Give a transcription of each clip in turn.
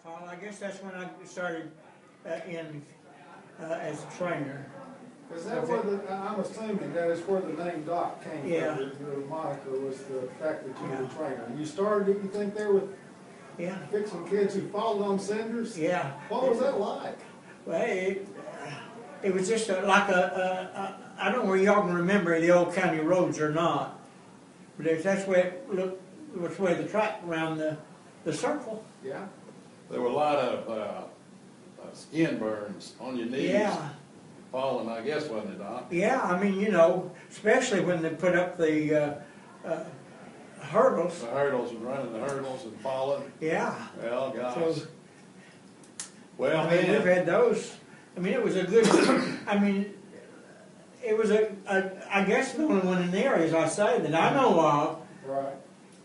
Paul. I guess that's when I started as a trainer. Is that where I'm assuming that is where the name Doc came Yeah. from? The moniker was the fact that you were a trainer. And you started, you think, there with fixing kids who followed on cinders? Yeah. What was that like? Well, it was just like I don't know where y'all can remember the old county roads or not, but that's where it looked, was where the track around the circle. Yeah. There were a lot of skin burns on your knees. Yeah. Falling, I guess, wasn't it, Doc? Yeah, I mean, you know, especially when they put up the hurdles. The hurdles and running the hurdles and falling. Yeah. Well, gosh. So, well, I mean, we've had those. I mean, it was a good, I mean, it was I guess the only one in the area, as I say, that I know of. Right.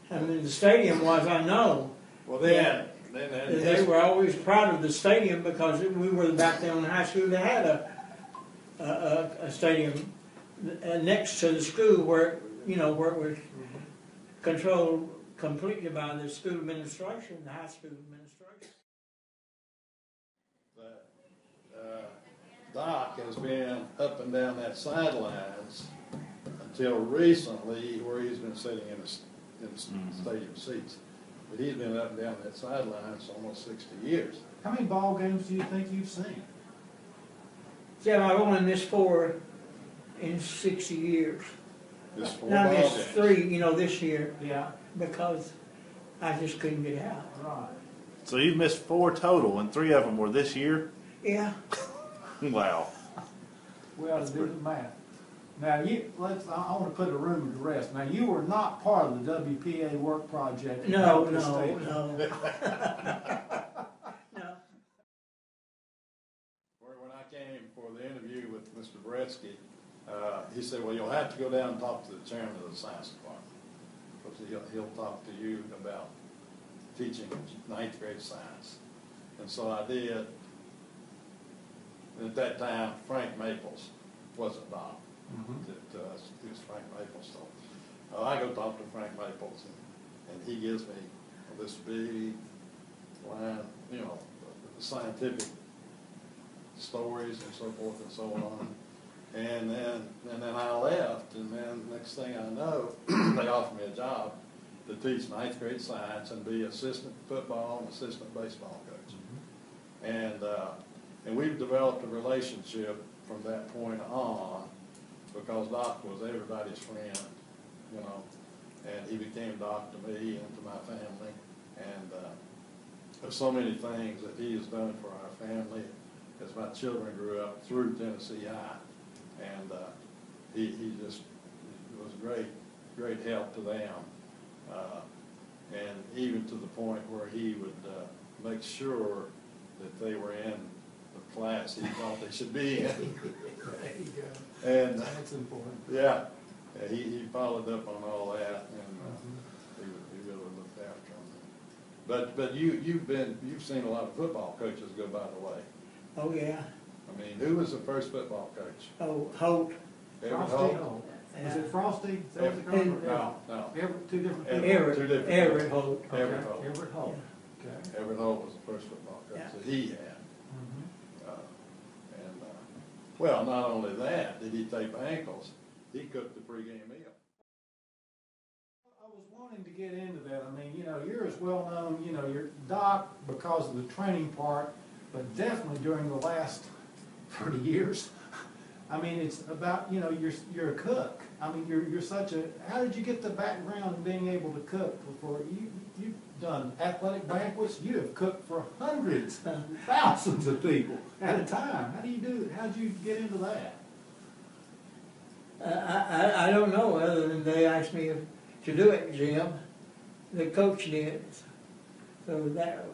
I mean, the stadium was, I know. Well, then they were always proud of the stadium because we were back there in high school. They had a stadium next to the school where, you know, where it was controlled completely by the school administration, the high school administration. Doc has been up and down that sidelines until recently, where he's been sitting in the stadium seats. But he's been up and down that sidelines almost 60 years. How many ball games do you think you've seen? See, I've only missed 4 in 60 years. Just 4 Now I ball missed games. 3, you know, this year. Yeah. Because I just couldn't get out. Right. So you've missed 4 total, and 3 of them were this year? Yeah. Wow. We ought to do the math. Now, I want to put a rumor to rest. Now, you were not part of the WPA work project. No. When I came for the interview with Mr. Bretsky, he said, well, you'll have to go down and talk to the chairman of the science department, because he'll talk to you about teaching 9th grade science. And so I did. And at that time, Frank Maples wasn't Doc. It was Frank Maples. So I go talk to Frank Maples, and he gives me this big line, you know, scientific stories and so forth and so on. And then I left, and then next thing I know, they offered me a job to teach 9th grade science and be assistant football and assistant baseball coach. And we've developed a relationship from that point on, because Doc was everybody's friend, you know, and he became Doc to me and to my family. And there's so many things that he has done for our family as my children grew up through Tennessee High. And he just was a great help to them. And even to the point where he would make sure that they were in the class he thought they should be in. There you go. And that's important. Yeah, he followed up on all that, and he really looked after them. But you've seen a lot of football coaches go by the way. Oh, yeah. I mean, who was the first football coach? Oh, Holt. Everett Frosty? Holt? Was it Frosty? Is that what they call it? No. Two different people? Everett Holt. Everett Holt. Everett Holt. Okay. Everett Holt was the first football coach that he had. Well, not only that, did he tape ankles, he cooked the pregame meal. I was wanting to get into that. I mean, you know, you're as well known, you know, you're Doc because of the training part, but definitely during the last 30 years. I mean, it's about, you know, you're a cook. I mean, you're such a, how did you get the background in being able to cook for you've done athletic banquets, you have cooked for hundreds, thousands of people at a time. How do you do it? How did you get into that? I don't know, other than they asked me to do it, Jim. The coach did. So that...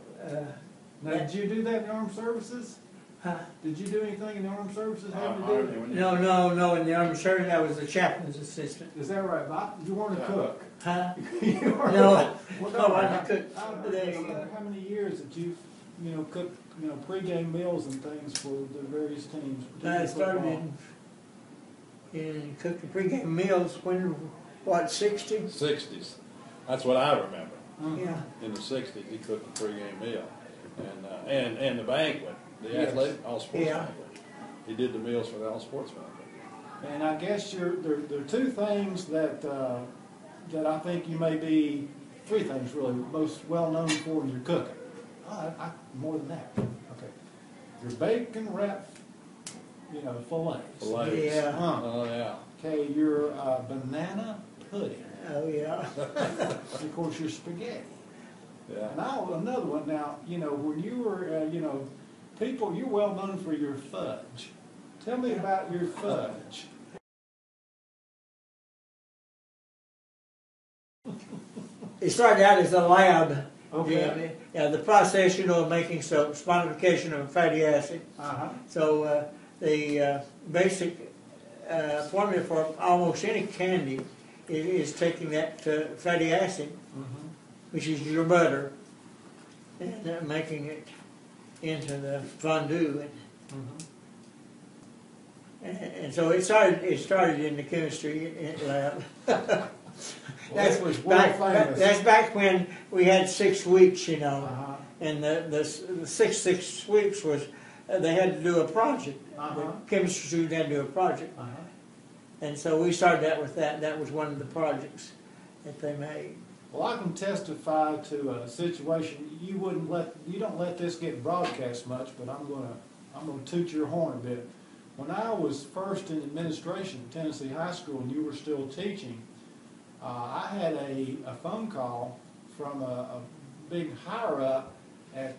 Now, did you do that in the armed services? Huh? Did you do anything in the armed services having to do it? No, in the armed service I was the chaplain's assistant. Is that right, Bob? You weren't a cook? Huh? You weren't No, well, I wasn't a cook. How many years that you cooked, pregame meals and things for the various teams? I started in cooking pregame meals when, what, 60? 60s. That's what I remember. Yeah. In the 60s, he cooked a pregame meal. And the banquet, the Yes. athletic, all sports Yeah. banquet. He did the meals for the all sports banquet. And I guess there are two things that I think you may be, three things really, most well known for in your cooking. More than that. Okay. Your bacon wrap, fillets. Fillets. Yeah. Oh, yeah. Okay, your banana pudding. Oh, yeah. And of course, your spaghetti. Yeah. Now, another one. Now, when you were, you're well known for your fudge. Tell me about your fudge. It started out as a lab. Okay. Yeah, the process, of making soap, spondification of fatty acid. Uh-huh. So the basic formula for almost any candy is taking that fatty acid, Mm-hmm. which is your butter, and making it into the fondue. And so it started in the chemistry lab. That's was world famous. That's back when we had 6 weeks, Uh-huh. and the 6 weeks was they had to do a project. Uh-huh. The chemistry student had to do a project, Uh-huh. and so we started out with that. That was one of the projects that they made. Well, I can testify to a situation. You don't let this get broadcast much, but I'm gonna toot your horn a bit. When I was first in administration at Tennessee High School and you were still teaching, I had a phone call from a big higher up at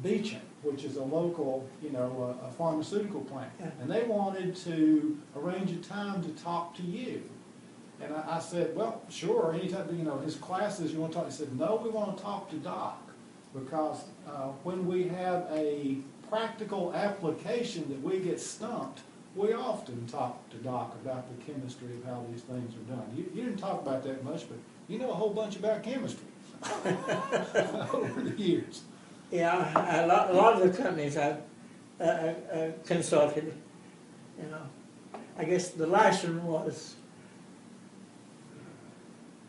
Beecham, which is a local, a pharmaceutical plant, Yeah. and they wanted to arrange a time to talk to you. And I said, well, sure, anytime, his classes, you want to talk? He said, no, we want to talk to Doc, because when we have a practical application that we get stumped, we often talk to Doc about the chemistry of how these things are done. You didn't talk about that much, but you know a whole bunch about chemistry over the years. Yeah, a lot of the companies I've consulted, I guess the last one was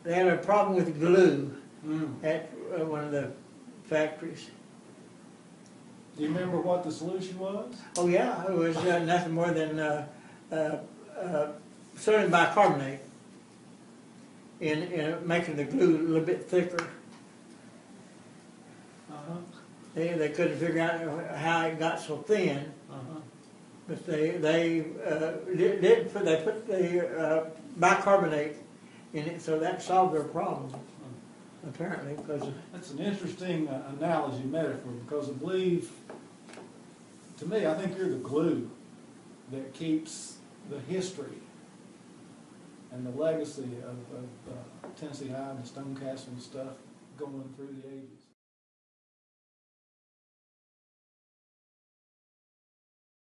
they had a problem with glue at one of the factories. Do you remember what the solution was? Oh yeah, it was nothing more than sodium bicarbonate in making the glue a little bit thicker. Uh-huh. They couldn't figure out how it got so thin, Uh-huh. but they put the bicarbonate in it, so that solved their problem apparently because. That's an interesting analogy, metaphor, because I believe, to me, I think you're the glue that keeps the history and the legacy of Tennessee High and the Stonecastle and stuff going through the ages.